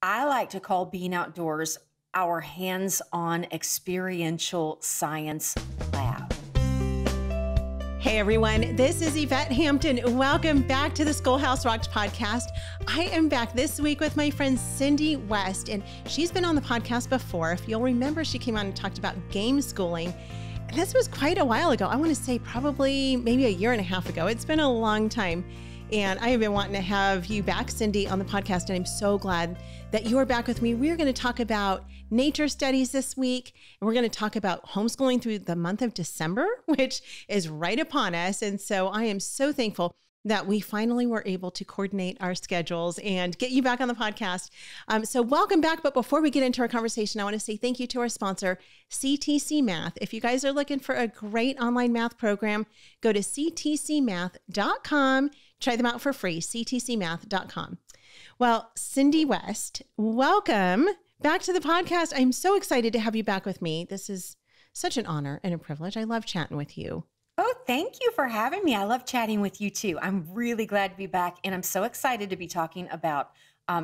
I like to call being outdoors our hands-on experiential science lab. Hey everyone, this is Yvette Hampton. Welcome back to the Schoolhouse Rocked Podcast. I am back this week with my friend Cindy West, and she's been on the podcast before. If you'll remember, she came on and talked about game schooling. And this was quite a while ago. I want to say probably maybe a year and a half ago. It's been a long time. And I have been wanting to have you back, Cindy, on the podcast, and I'm so glad that you are back with me. We're going to talk about nature studies this week, and we're going to talk about homeschooling through the month of December, which is right upon us. And so I am so thankful that we finally were able to coordinate our schedules and get you back on the podcast. So welcome back. But before we get into our conversation, I want to say thank you to our sponsor, CTC Math. If you guys are looking for a great online math program, go to ctcmath.com. Try them out for free, ctcmath.com. Well, Cindy West, welcome back to the podcast. I'm so excited to have you back with me. This is such an honor and a privilege. I love chatting with you. Oh, thank you for having me. I love chatting with you too. I'm really glad to be back, and I'm so excited to be talking about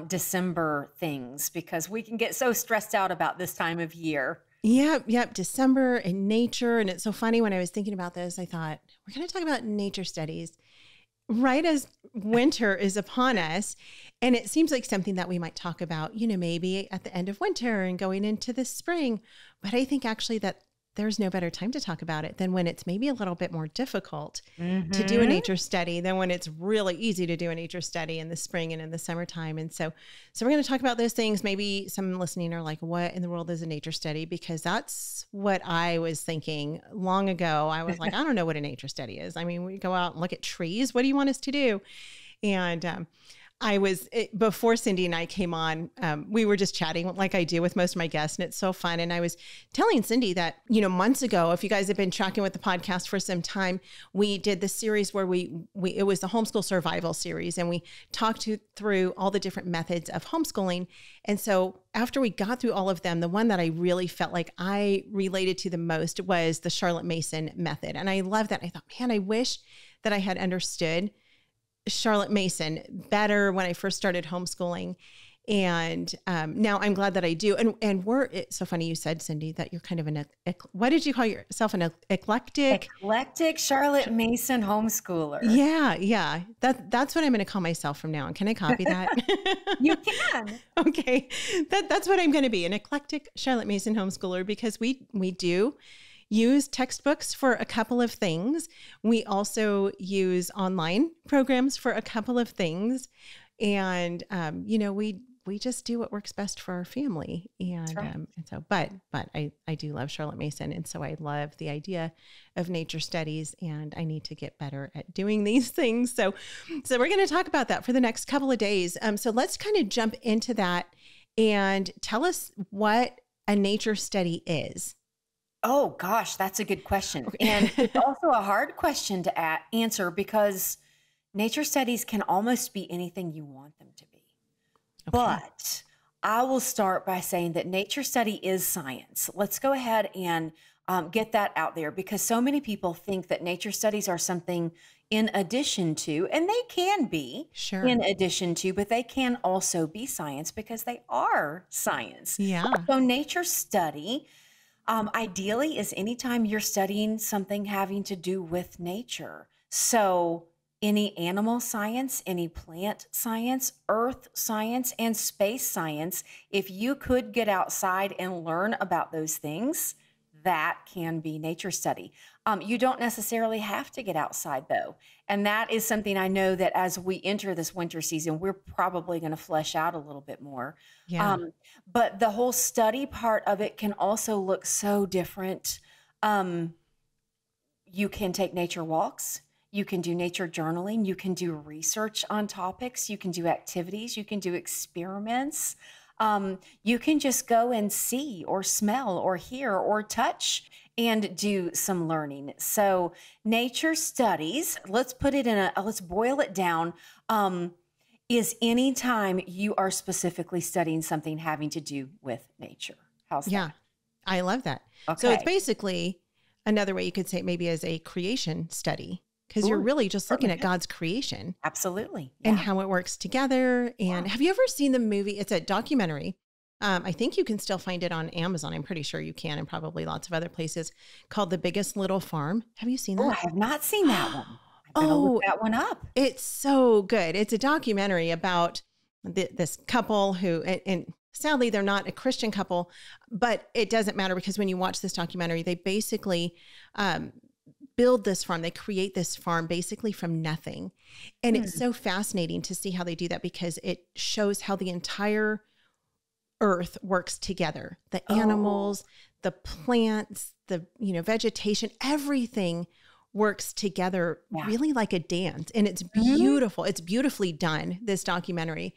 December things because we can get so stressed out about this time of year. Yep. December and nature. And it's so funny when I was thinking about this, I thought, we're going to talk about nature studies right as winter is upon us. And it seems like something that we might talk about, maybe at the end of winter and going into the spring. But I think actually that there's no better time to talk about it than when it's maybe a little bit more difficult to do a nature study than when it's really easy to do a nature study in the spring and in the summertime. And so we're going to talk about those things. Maybe some listening are like, what in the world is a nature study? Because that's what I was thinking long ago. I was like, I don't know what a nature study is. I mean, we go out and look at trees. What do you want us to do? And before Cindy and I came on, we were just chatting like I do with most of my guests, and it's so fun. And I was telling Cindy that, months ago, if you guys have been tracking with the podcast for some time, we did this series where it was the Homeschool Survival series, and we talked through all the different methods of homeschooling. And so after we got through all of them, the one that I really felt like I related to the most was the Charlotte Mason method. And I love that. I thought, man, I wish that I had understood Charlotte Mason better when I first started homeschooling. And now I'm glad that I do. And it's so funny you said, Cindy, that you're kind of what did you call yourself? An eclectic Charlotte Mason homeschooler. Yeah. That's what I'm going to call myself from now on. Can I copy that? You can. Okay. That's what I'm going to be, an eclectic Charlotte Mason homeschooler, because we do use textbooks for a couple of things. We also use online programs for a couple of things. And, we just do what works best for our family. And, right. But I do love Charlotte Mason. And so I love the idea of nature studies, and I need to get better at doing these things. So we're going to talk about that for the next couple of days. So let's kind of jump into that and tell us what a nature study is. Oh, gosh, that's a good question. Okay. And it's also a hard question to answer because nature studies can almost be anything you want them to be. Okay. But I will start by saying that nature study is science. Let's go ahead and get that out there, because so many people think that nature studies are something in addition to, and they can be in addition to, but they can also be science because they are science. Yeah. So nature study ideally is anytime you're studying something having to do with nature. So any animal science, any plant science, earth science, and space science, if you could get outside and learn about those things, that can be nature study. You don't necessarily have to get outside though. And that is something I know that as we enter this winter season, we're probably going to flesh out a little bit more. Yeah. But the whole study part of it can also look so different. You can take nature walks. You can do nature journaling. You can do research on topics. You can do activities. You can do experiments. You can just go and see or smell or hear or touch and do some learning. So nature studies, let's boil it down, is any time you are specifically studying something having to do with nature. How's that? Yeah, I love that. Okay. So it's basically another way you could say it maybe as a creation study. because you're Ooh, really just looking certainly at could. God's creation Absolutely. and Yeah. how it works together. And Wow. have you ever seen the movie? It's a documentary. I think you can still find it on Amazon. I'm pretty sure you can, and probably lots of other places, called The Biggest Little Farm. Have you seen Oh, I that? have not seen that one. I better look Oh, that one up. it's so good. It's a documentary about this couple who, and sadly, they're not a Christian couple, but it doesn't matter because when you watch this documentary, they basically build this farm. They create this farm basically from nothing. And it's so fascinating to see how they do that because it shows how the entire earth works together. The animals, the plants, the vegetation, everything works together Yeah. really like a dance. And it's beautiful. It's beautifully done, this documentary.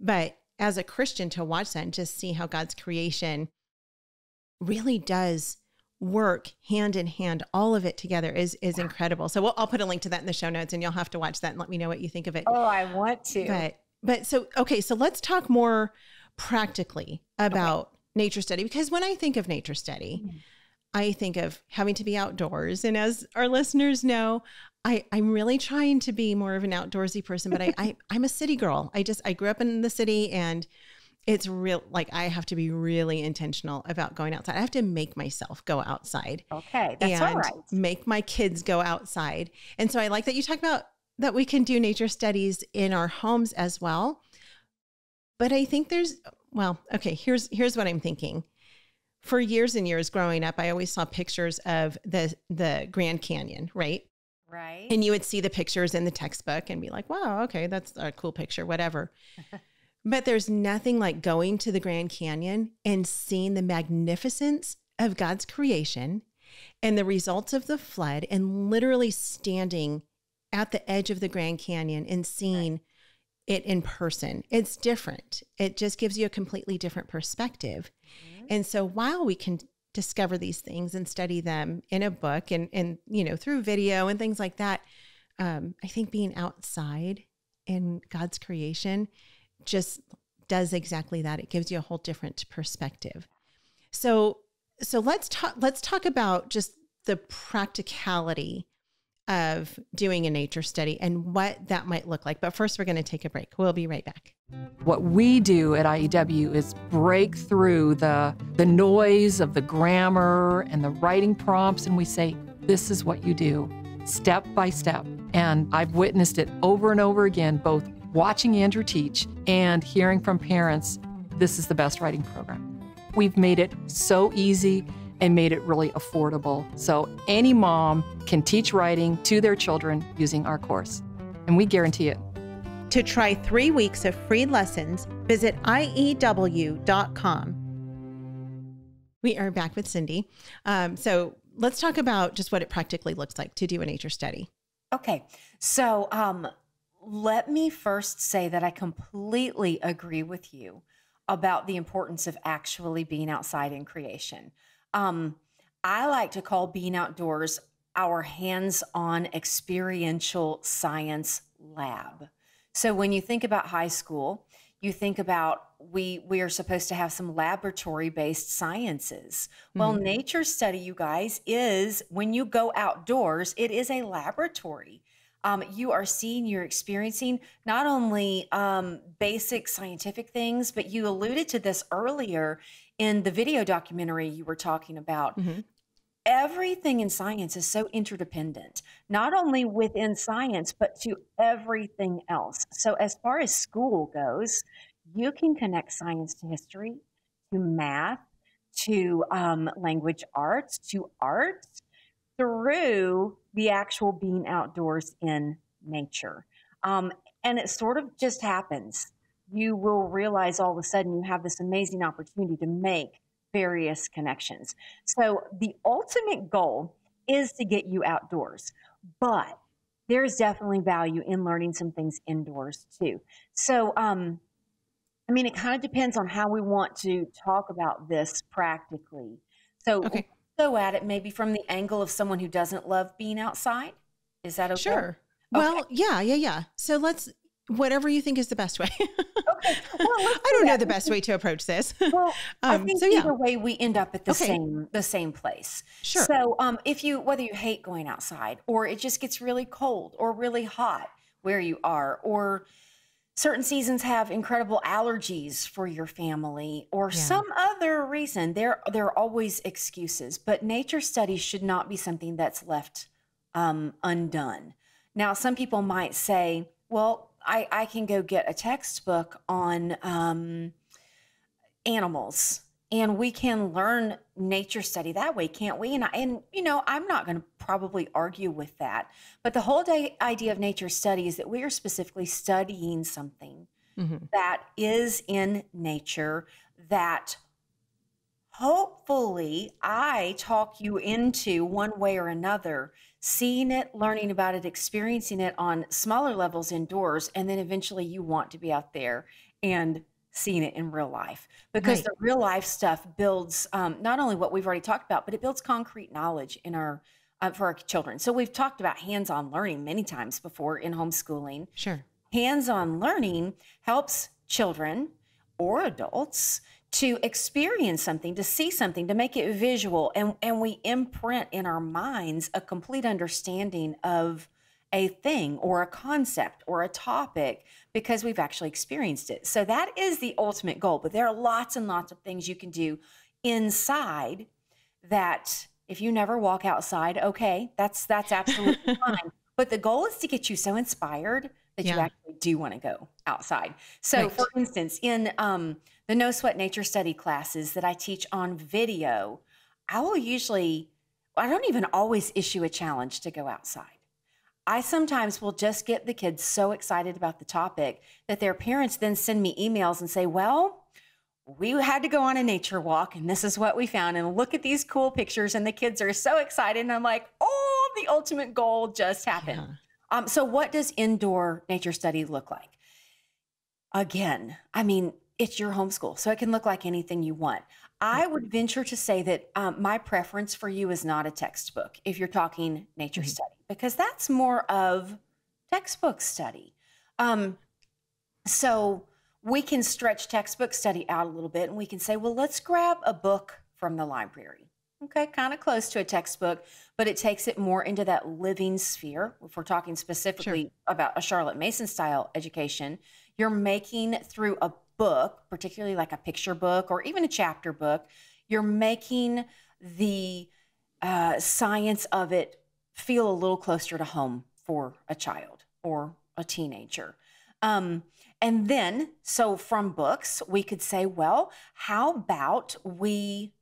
But as a Christian, to watch that and just see how God's creation really does work hand in hand, all of it together is incredible. So I'll put a link to that in the show notes, and you'll have to watch that and let me know what you think of it. Oh, I want to. But so let's talk more practically about nature study, because when I think of nature study, I think of having to be outdoors. And as our listeners know, I'm really trying to be more of an outdoorsy person, but I'm a city girl. I grew up in the city, and it's real, like I have to be really intentional about going outside. I have to make myself go outside. Okay, that's all right. Make my kids go outside. And so I like that you talk about that we can do nature studies in our homes as well. But I think here's what I'm thinking. For years and years growing up, I always saw pictures of the Grand Canyon, right? Right. And you would see the pictures in the textbook and be like, wow, okay, that's a cool picture, whatever. But there's nothing like going to the Grand Canyon and seeing the magnificence of God's creation and the results of the flood, and literally standing at the edge of the Grand Canyon and seeing it in person. It's different. It just gives you a completely different perspective. And so while we can discover these things and study them in a book and through video and things like that, I think being outside in God's creation just does exactly that. It gives you a whole different perspective. So let's talk about just the practicality of doing a nature study and what that might look like. But first, we're going to take a break. We'll be right back. What we do at IEW is break through the noise of the grammar and the writing prompts, and we say, this is what you do, step by step. And I've witnessed it over and over again, both watching Andrew teach and hearing from parents, this is the best writing program. We've made it so easy and made it really affordable. So any mom can teach writing to their children using our course, and we guarantee it. To try 3 weeks of free lessons, visit IEW.com. We are back with Cindy. So let's talk about just what it practically looks like to do a nature study. Okay. So let me first say that I completely agree with you about the importance of actually being outside in creation. I like to call being outdoors our hands-on experiential science lab. So when you think about high school, you think about we are supposed to have some laboratory-based sciences. Well, nature study, you guys, is when you go outdoors, it is a laboratory. You are seeing, you're experiencing not only basic scientific things, but you alluded to this earlier in the video documentary you were talking about. Everything in science is so interdependent, not only within science, but to everything else. So as far as school goes, you can connect science to history, to math, to language arts, to art, through the actual being outdoors in nature. And it sort of just happens. You will realize all of a sudden you have this amazing opportunity to make various connections. So the ultimate goal is to get you outdoors, but there's definitely value in learning some things indoors too. So, it kind of depends on how we want to talk about this practically. So Okay. Go at it maybe from the angle of someone who doesn't love being outside. Is that okay? Sure. Okay. Well, yeah. So whatever you think is the best way. Okay. Well, I don't know the best way to approach this. Well, I think so yeah. either way we end up at the Okay. same place. Sure. So whether you hate going outside or it just gets really cold or really hot where you are, or certain seasons have incredible allergies for your family or some other reason, there are always excuses. But nature studies should not be something that's left undone. Now, some people might say, well, I can go get a textbook on animals and we can learn nature study that way, can't we? And I'm not going to probably argue with that. But the whole idea of nature study is that we are specifically studying something that is in nature that hopefully I talk you into one way or another, seeing it, learning about it, experiencing it on smaller levels indoors, and then eventually you want to be out there and seeing it in real life, because the real life stuff builds not only what we've already talked about, but it builds concrete knowledge in our for our children. So we've talked about hands-on learning many times before in homeschooling. Sure. Hands-on learning helps children or adults to experience something, to see something, to make it visual. And we imprint in our minds a complete understanding of a thing or a concept or a topic because we've actually experienced it. So that is the ultimate goal. But there are lots and lots of things you can do inside that if you never walk outside, okay, that's absolutely fine. But the goal is to get you so inspired that you actually do want to go outside. So for instance, in the No Sweat Nature Study classes that I teach on video, I don't even always issue a challenge to go outside. I sometimes will just get the kids so excited about the topic that their parents then send me emails and say, well, we had to go on a nature walk and this is what we found. And look at these cool pictures. And the kids are so excited. And I'm like, oh, the ultimate goal just happened. Yeah. So what does indoor nature study look like? Again, I mean, it's your homeschool, so it can look like anything you want. I would venture to say that my preference for you is not a textbook if you're talking nature study, because that's more of textbook study. So we can stretch textbook study out a little bit and we can say, well, let's grab a book from the library. Okay, kind of close to a textbook, but it takes it more into that living sphere. If we're talking specifically about a Charlotte Mason style education, you're making through a book, particularly like a picture book or even a chapter book, you're making the science of it feel a little closer to home for a child or a teenager. And then, so from books, we could say, well, how about we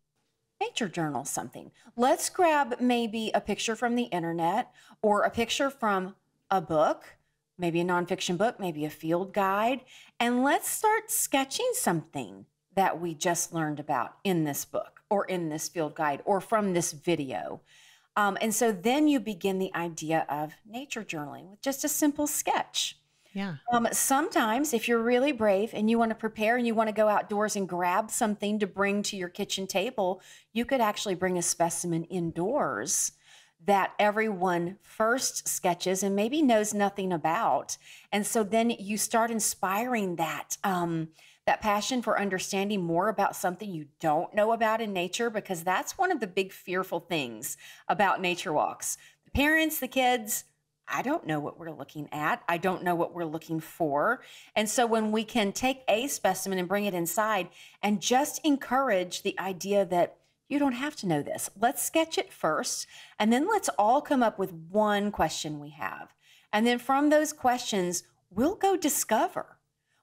nature journal something? Let's grab maybe a picture from the internet or a picture from a book, maybe a nonfiction book, maybe a field guide, and let's start sketching something that we just learned about in this book or in this field guide or from this video. And so then you begin the idea of nature journaling with just a simple sketch. Yeah. Sometimes if you're really brave and you want to prepare and you want to go outdoors and grab something to bring to your kitchen table, you could actually bring a specimen indoors that everyone first sketches and maybe knows nothing about. And so then you start inspiring that, that passion for understanding more about something you don't know about in nature, because that's one of the big fearful things about nature walks. The parents, the kids, I don't know what we're looking at. I don't know what we're looking for. And so when we can take a specimen and bring it inside and just encourage the idea that you don't have to know this. Let's sketch it first, and then let's all come up with one question we have. And then from those questions, we'll go discover,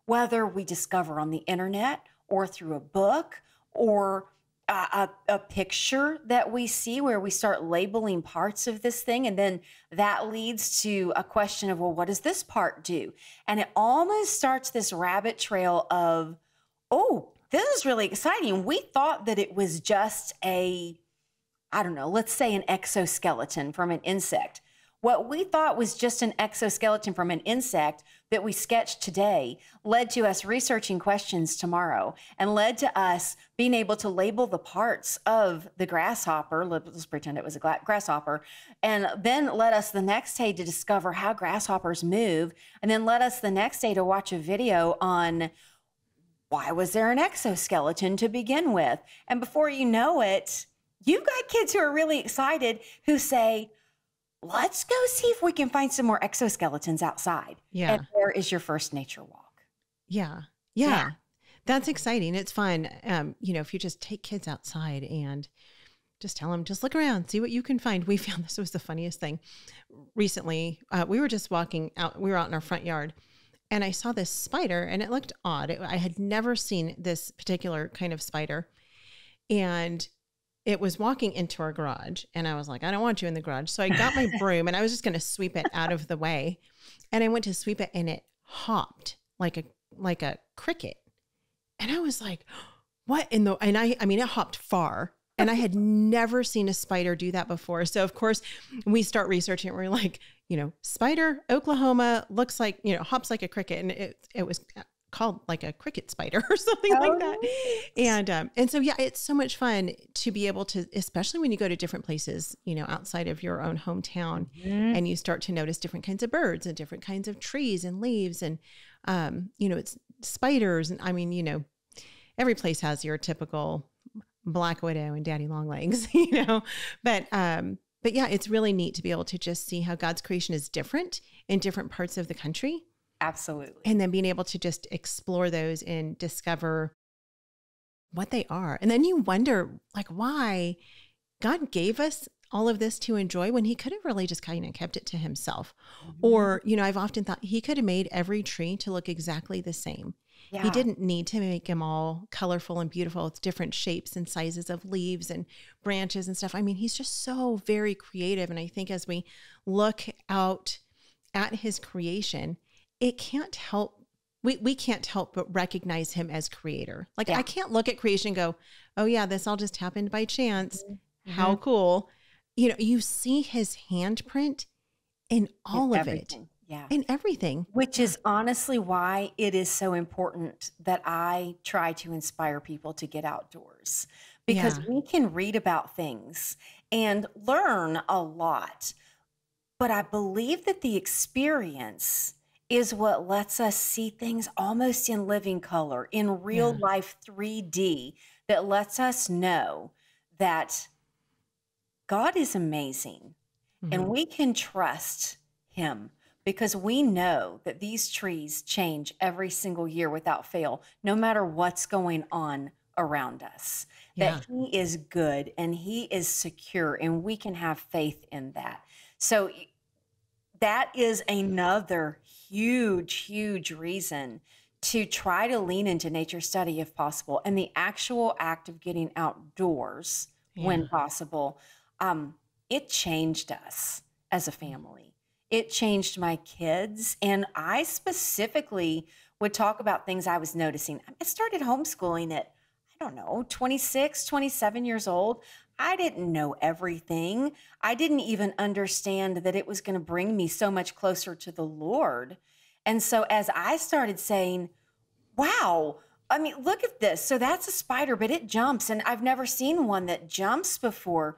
whether we discover on the internet or through a book or a picture that we see where we start labeling parts of this thing. And then that leads to a question of, well, what does this part do? And it almost starts this rabbit trail of, oh, this is really exciting. We thought that it was just let's say an exoskeleton from an insect. What we thought was just an exoskeleton from an insect, that we sketched today led to us researching questions tomorrow and led to us being able to label the parts of the grasshopper. Let's pretend it was a grasshopper. And then led us the next day to discover how grasshoppers move. And then led us the next day to watch a video on why was there an exoskeleton to begin with? And before you know it, you've got kids who are really excited who say, let's go see if we can find some more exoskeletons outside. Yeah. And there is your first nature walk. Yeah. That's exciting. It's fun. If you just take kids outside and just tell them, just look around, see what you can find. We found this was the funniest thing. Recently, we were just walking out. We were out in our front yard. And I saw this spider and it looked odd. I had never seen this particular kind of spider. And it was walking into our garage. And I was like, I don't want you in the garage. So I got my broom and I was just going to sweep it out of the way. And I went to sweep it and it hopped like a cricket. And I was like, what in the, and I mean, it hopped far. And I had never seen a spider do that before. So of course we start researching it. We're like, spider, Oklahoma, looks like, hops like a cricket. And it was called like a cricket spider or something like that. And so, yeah, it's so much fun to be able to, especially when you go to different places, outside of your own hometown, and you start to notice different kinds of birds and different kinds of trees and leaves and, it's spiders. And I mean, every place has your typical black widow and daddy long legs, but yeah, it's really neat to be able to just see how God's creation is different in different parts of the country. Absolutely. And then being able to just explore those and discover what they are. And then you wonder why God gave us all of this to enjoy when he could have really just kind of kept it to himself. Or, I've often thought he could have made every tree to look exactly the same. Yeah. He didn't need to make them all colorful and beautiful. It's different shapes and sizes of leaves and branches and stuff. I mean, he's just so very creative. And I think as we look out at his creation, it can't help, we can't help but recognize him as creator. I can't look at creation and go, oh yeah, this all just happened by chance. How cool. You see his handprint in all of it. Yeah. In everything. Which is honestly why it is so important that I try to inspire people to get outdoors, because we can read about things and learn a lot. But I believe that the experience is what lets us see things almost in living color, in real life 3D, that lets us know that God is amazing and we can trust him. Because we know that these trees change every single year without fail, no matter what's going on around us. That he is good and he is secure, and we can have faith in that. So that is another huge reason to try to lean into nature study if possible. And the actual act of getting outdoors when possible, it changed us as a family. It changed my kids. And I specifically would talk about things I was noticing. I started homeschooling at, 26, 27 years old. I didn't know everything. I didn't even understand that it was going to bring me so much closer to the Lord. And so as I started saying, wow, I mean, look at this. So that's a spider, but it jumps. And I've never seen one that jumps before.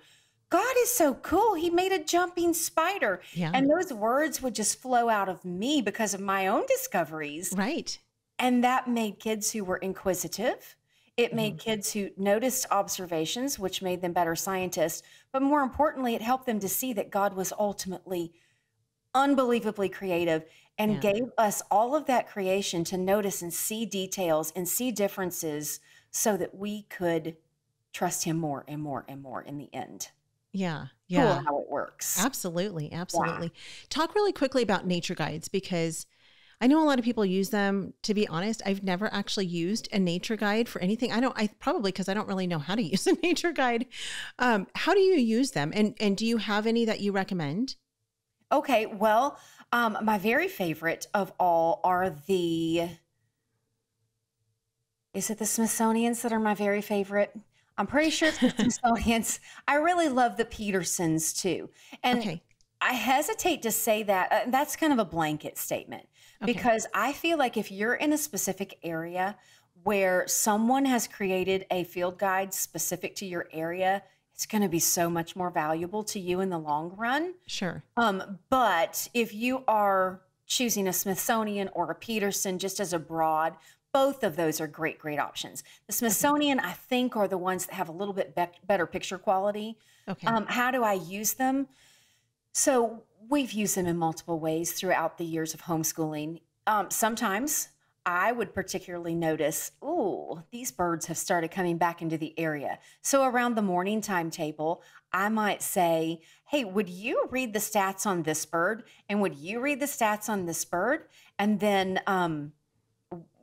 God is so cool. He made a jumping spider. Yeah. And those words would just flow out of me because of my own discoveries. Right. And that made kids who were inquisitive. It made kids who noticed observations, which made them better scientists. But more importantly, it helped them to see that God was ultimately unbelievably creative and gave us all of that creation to notice and see details and see differences so that we could trust him more and more and more in the end. Yeah. Cool how it works. Absolutely. Talk really quickly about nature guides, because I know a lot of people use them. To be honest, I've never actually used a nature guide for anything. I probably because I don't really know how to use a nature guide. How do you use them? And do you have any that you recommend? Okay. Well, my very favorite of all are is it the Smithsonian's that are my very favorite? I'm pretty sure it's the Smithsonian's. I really love the Petersons too. And I hesitate to say that. That's kind of a blanket statement, because I feel like if you're in a specific area where someone has created a field guide specific to your area, it's going to be so much more valuable to you in the long run. Sure. But if you are choosing a Smithsonian or a Peterson just as a broad, both of those are great, great options. The Smithsonian, I think, are the ones that have a little bit better picture quality. Okay. How do I use them? So we've used them in multiple ways throughout the years of homeschooling. Sometimes I would particularly notice, ooh, these birds have started coming back into the area. So around the morning timetable, I might say, hey, would you read the stats on this bird? And would you read the stats on this bird? And then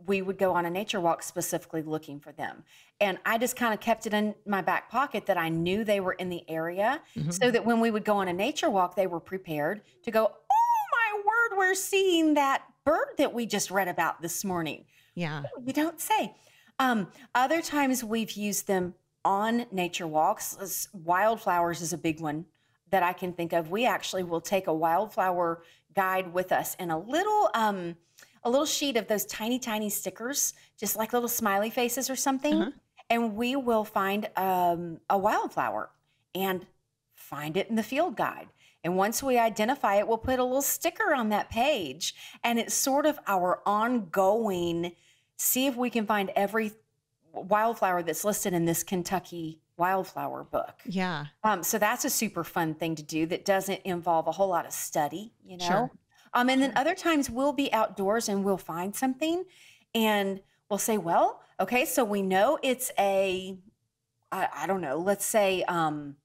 we would go on a nature walk specifically looking for them. And I just kind of kept it in my back pocket that I knew they were in the area, so that when we would go on a nature walk, they were prepared to go, oh my word, we're seeing that bird that we just read about this morning. Yeah. You don't say. Other times we've used them on nature walks. Wildflowers is a big one that I can think of. We actually will take a wildflower guide with us and a little sheet of those tiny, tiny stickers, just like little smiley faces or something. And we will find a wildflower and find it in the field guide. And once we identify it, we'll put a little sticker on that page. And it's sort of our ongoing, see if we can find every wildflower that's listed in this Kentucky wildflower book. Yeah. So that's a super fun thing to do that doesn't involve a whole lot of study, you know? Sure. And then other times we'll be outdoors and we'll find something and we'll say, well, okay, so we know it's I don't know, let's say an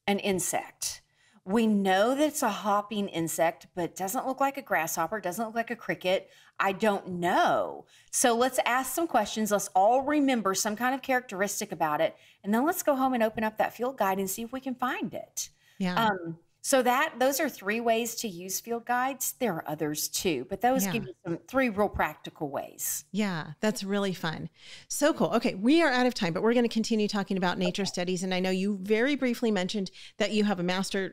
insect. We know that it's a hopping insect, but it doesn't look like a grasshopper, doesn't look like a cricket. I don't know. So let's ask some questions. Let's all remember some kind of characteristic about it. And then let's go home and open up that field guide and see if we can find it. Yeah. So those are 3 ways to use field guides. There are others too, but those give you 3 real practical ways. Yeah, that's really fun. So cool. Okay, we are out of time, but we're going to continue talking about nature studies. And I know you very briefly mentioned that you have a master,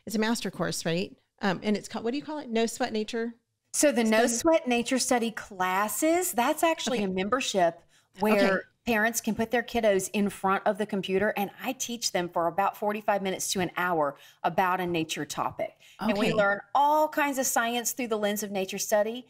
it's a master course, right? And it's called, what do you call it? No Sweat Nature? So the No Sweat Nature Study classes, that's actually a membership where parents can put their kiddos in front of the computer, and I teach them for about 45 minutes to an hour about a nature topic. And we learn all kinds of science through the lens of nature study.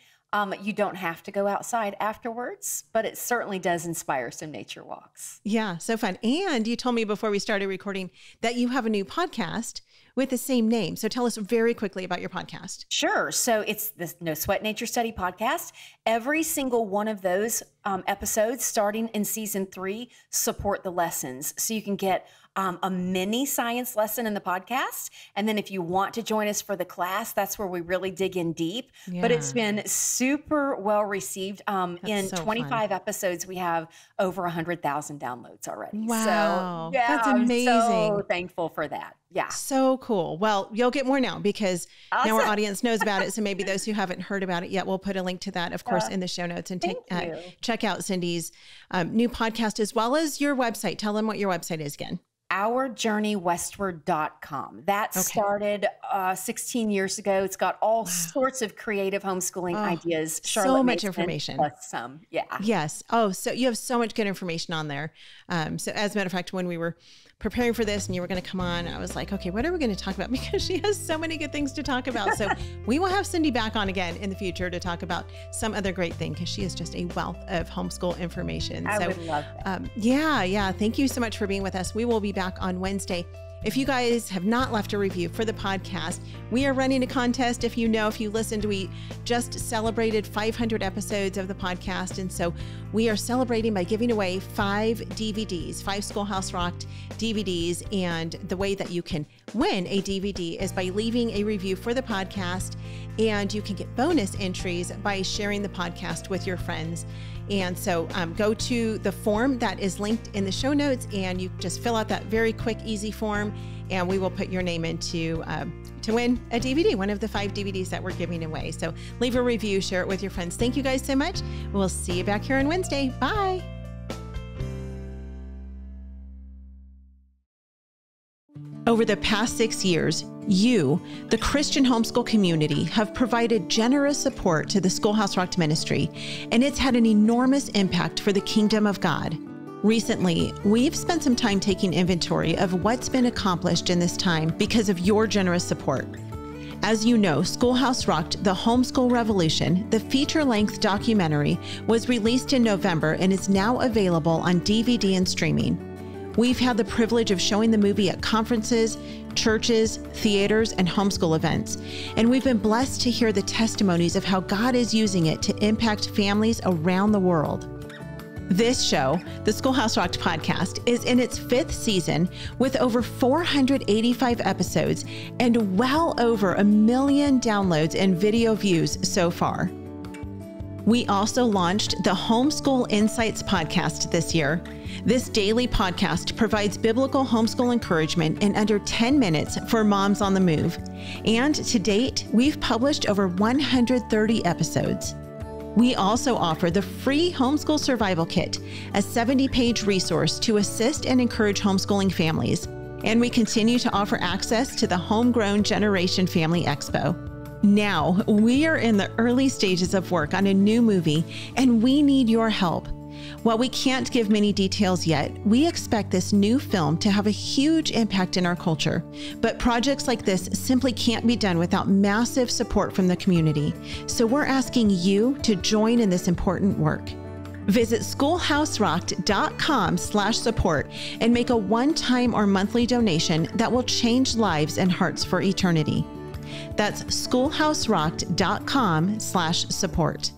You don't have to go outside afterwards, but it certainly does inspire some nature walks. Yeah, so fun. And you told me before we started recording that you have a new podcast with the same name. So tell us very quickly about your podcast. Sure. So it's the No Sweat Nature Study podcast. Every single one of those episodes, starting in season 3, support the lessons. So you can get a mini science lesson in the podcast. And then if you want to join us for the class, that's where we really dig in deep. Yeah. But it's been super well received. In so 25 episodes, we have over 100,000 downloads already. Wow. So, yeah, That's amazing. I'm so thankful for that. Yeah. So cool. Well, you'll get more now because now our audience knows about it. So maybe those who haven't heard about it yet, we'll put a link to that, of course, in the show notes, and check out Cindy's new podcast as well as your website. Tell them what your website is again. OurJourneyWestward.com. That started 16 years ago. It's got all sorts of creative homeschooling ideas. Charlotte so much Mason, information. Plus some. Yeah. Yes. Oh, so you have so much good information on there. So as a matter of fact, when we were preparing for this and you were going to come on, I was like, okay, what are we going to talk about? Because she has so many good things to talk about. So we will have Cindy back on again in the future to talk about some other great thing, because she is just a wealth of homeschool information. I would love that. Yeah. Thank you so much for being with us. We will be back on Wednesday. If you guys have not left a review for the podcast, we are running a contest. If you listened, we just celebrated 500 episodes of the podcast. And so we are celebrating by giving away 5 DVDs, 5 Schoolhouse Rocked DVDs. And the way that you can win a DVD is by leaving a review for the podcast. And you can get bonus entries by sharing the podcast with your friends. And so go to the form that is linked in the show notes, and you just fill out that very quick, easy form, and we will put your name in to win a DVD, one of the 5 DVDs that we're giving away. So leave a review, share it with your friends. Thank you guys so much. We'll see you back here on Wednesday. Bye. Over the past 6 years, you, the Christian homeschool community, have provided generous support to the Schoolhouse Rocked ministry, and it's had an enormous impact for the kingdom of God. Recently, we've spent some time taking inventory of what's been accomplished in this time because of your generous support. As you know, Schoolhouse Rocked: The Homeschool Revolution, the feature-length documentary, was released in November and is now available on DVD and streaming. We've had the privilege of showing the movie at conferences, churches, theaters, and homeschool events, and we've been blessed to hear the testimonies of how God is using it to impact families around the world. This show, the Schoolhouse Rocked Podcast, is in its 5th season with over 485 episodes and well over 1 million downloads and video views so far. We also launched the Homeschool Insights podcast this year. This daily podcast provides biblical homeschool encouragement in under 10 minutes for moms on the move. And to date, we've published over 130 episodes. We also offer the free Homeschool Survival Kit, a 70-page resource to assist and encourage homeschooling families. And we continue to offer access to the Homegrown Generation Family Expo. Now, we are in the early stages of work on a new movie, and we need your help. While we can't give many details yet, we expect this new film to have a huge impact in our culture. But projects like this simply can't be done without massive support from the community. So we're asking you to join in this important work. Visit schoolhouserocked.com/support and make a one-time or monthly donation that will change lives and hearts for eternity. That's schoolhouserocked.com/support.